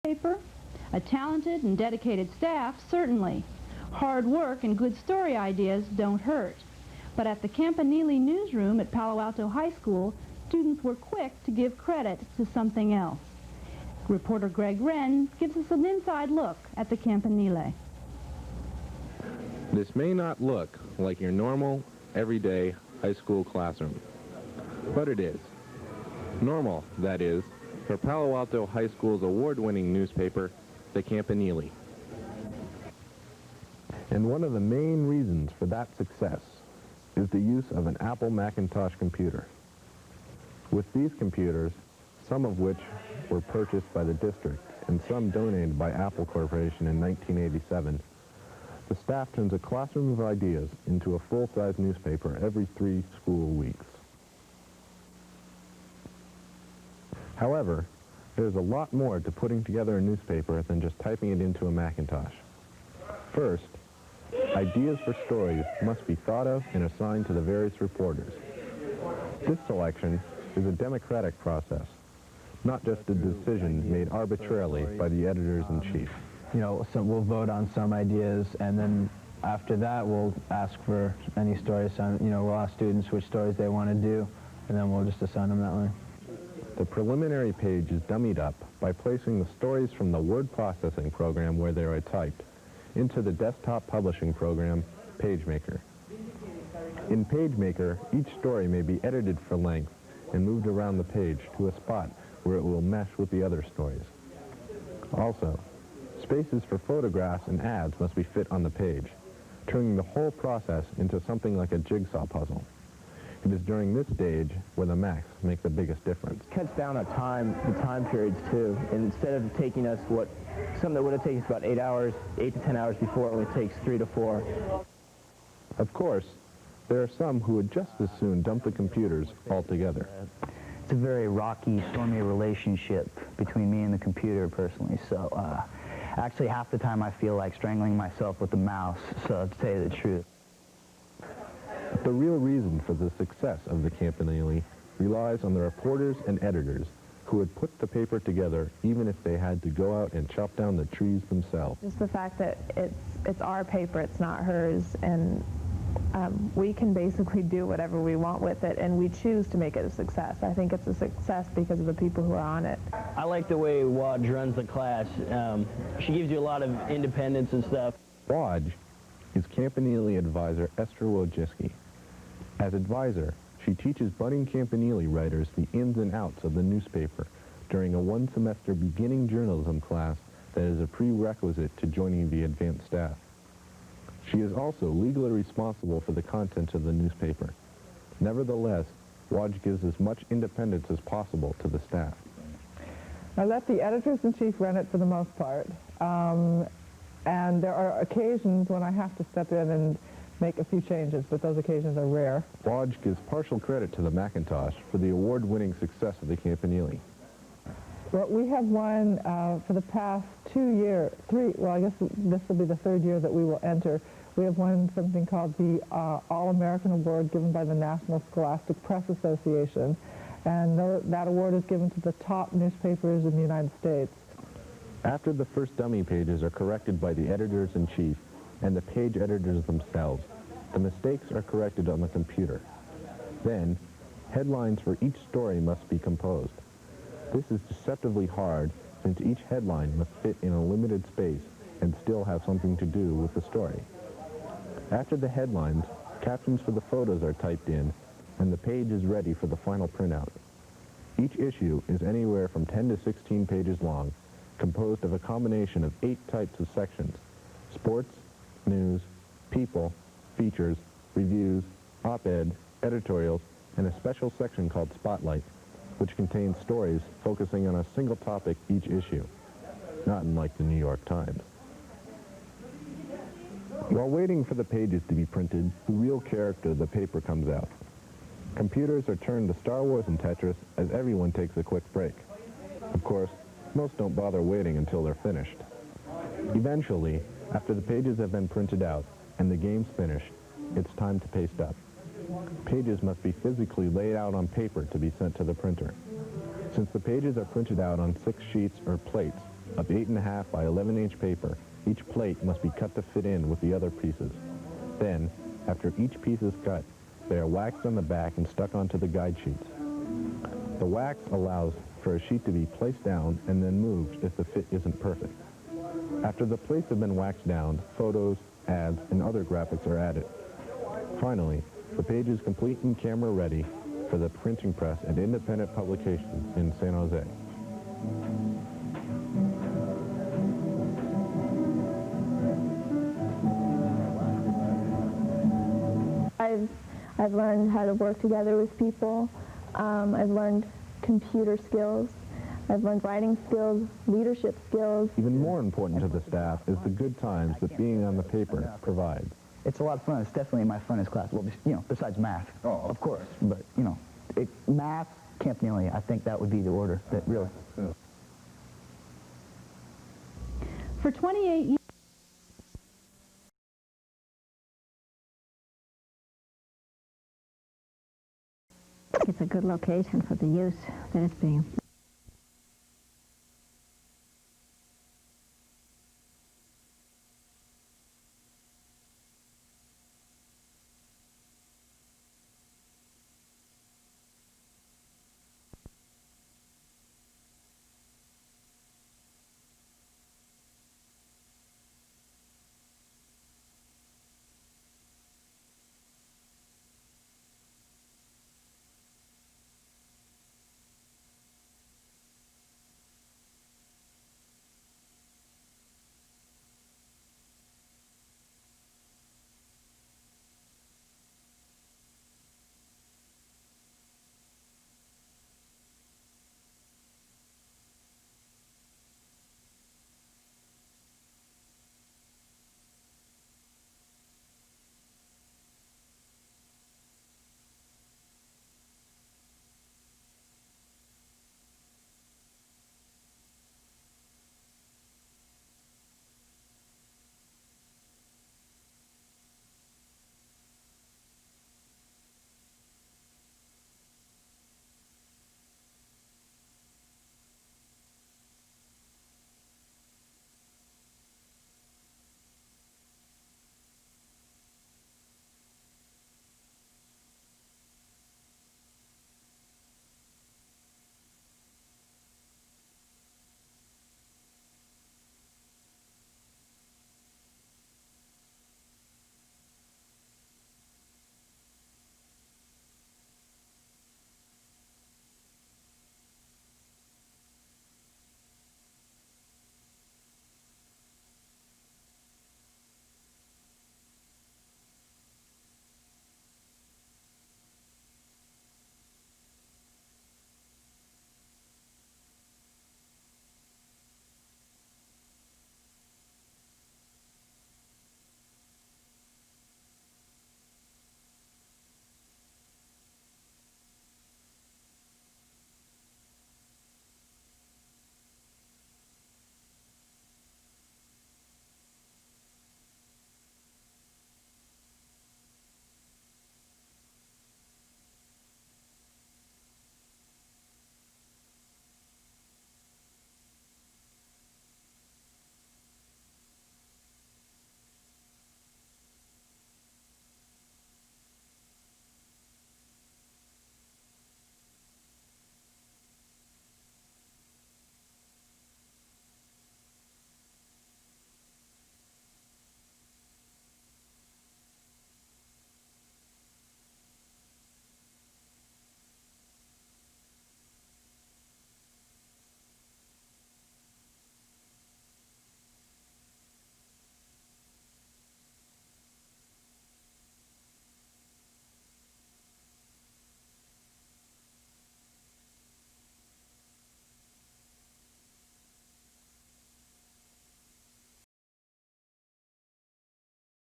Paper? A talented and dedicated staff, certainly. Hard work and good story ideas don't hurt. But at the Campanile newsroom at Palo Alto High School, students were quick to give credit to something else. Reporter Greg Wren gives us an inside look at the Campanile. This may not look like your normal, everyday high school classroom, but it is. Normal, that is, for Palo Alto High School's award-winning newspaper, the Campanile. And one of the main reasons for that success is the use of an Apple Macintosh computer. With these computers, some of which were purchased by the district and some donated by Apple Corporation in 1987, the staff turns a classroom of ideas into a full-size newspaper every 3 school weeks. However, there's a lot more to putting together a newspaper than just typing it into a Macintosh. First, ideas for stories must be thought of and assigned to the various reporters. This selection is a democratic process, not just a decision made arbitrarily by the editors-in-chief. You know, we'll vote on some ideas, and then after that we'll ask for any stories. We'll ask students which stories they want to do, and then we'll just assign them that way. The preliminary page is dummied up by placing the stories from the word processing program where they are typed into the desktop publishing program, PageMaker. In PageMaker, each story may be edited for length and moved around the page to a spot where it will mesh with the other stories. Also, spaces for photographs and ads must be fit on the page, turning the whole process into something like a jigsaw puzzle. It is during this stage where the Macs make the biggest difference. It cuts down on the time periods too, and instead of taking us something that would have taken us about 8 hours, 8 to 10 hours before, it only takes 3 to 4. Of course, there are some who would just as soon dump the computers altogether. It's a very rocky, stormy relationship between me and the computer personally, so actually half the time I feel like strangling myself with the mouse, so to tell you the truth. The real reason for the success of the Campanile relies on the reporters and editors who would put the paper together even if they had to go out and chop down the trees themselves. Just the fact that it's our paper, it's not hers, and we can basically do whatever we want with it, and we choose to make it a success. I think it's a success because of the people who are on it. I like the way Wadge runs the class. She gives you a lot of independence and stuff. Wadge is Campanile advisor Esther Wojcicki. As advisor, she teaches budding Campanile writers the ins and outs of the newspaper during a one-semester beginning journalism class that is a prerequisite to joining the advanced staff. She is also legally responsible for the contents of the newspaper. Nevertheless, Wadge gives as much independence as possible to the staff. I let the editors-in-chief run it for the most part, and there are occasions when I have to step in and make a few changes, but those occasions are rare. Wadge gives partial credit to the Macintosh for the award-winning success of the Campanile. Well, we have won for the past 2 years, well, I guess this will be the 3rd year that we will enter. We have won something called the All-American Award given by the National Scholastic Press Association, and that award is given to the top newspapers in the United States. After the first dummy pages are corrected by the editors-in-chief and the page editors themselves, the mistakes are corrected on the computer. Then, headlines for each story must be composed. This is deceptively hard since each headline must fit in a limited space and still have something to do with the story. After the headlines, captions for the photos are typed in, and the page is ready for the final printout. Each issue is anywhere from 10 to 16 pages long, composed of a combination of 8 types of sections: sports, news, people, features, reviews, op-ed, editorials, and a special section called Spotlight, which contains stories focusing on a single topic each issue, not unlike the New York Times. While waiting for the pages to be printed, the real character of the paper comes out. Computers are turned to Star Wars and Tetris as everyone takes a quick break. Of course, most don't bother waiting until they're finished. Eventually, after the pages have been printed out and the game's finished, it's time to paste up. Pages must be physically laid out on paper to be sent to the printer. Since the pages are printed out on 6 sheets or plates, of 8.5 by 11-inch paper. Each plate must be cut to fit in with the other pieces. Then, after each piece is cut, they are waxed on the back and stuck onto the guide sheets. The wax allows for a sheet to be placed down and then moved if the fit isn't perfect. After the plates have been waxed down, photos, ads, and other graphics are added. Finally, the page is complete and camera ready for the printing press at independent publications in San Jose. I've learned how to work together with people. I've learned computer skills. I've learned writing skills, leadership skills. Even more important to the staff is the good times that being on the paper provides. It's a lot of fun. It's definitely my funnest class. Well, besides math, of course. But, math, Campanile, I think that would be the order that really... For 28 years, it's a good location for the use that it's being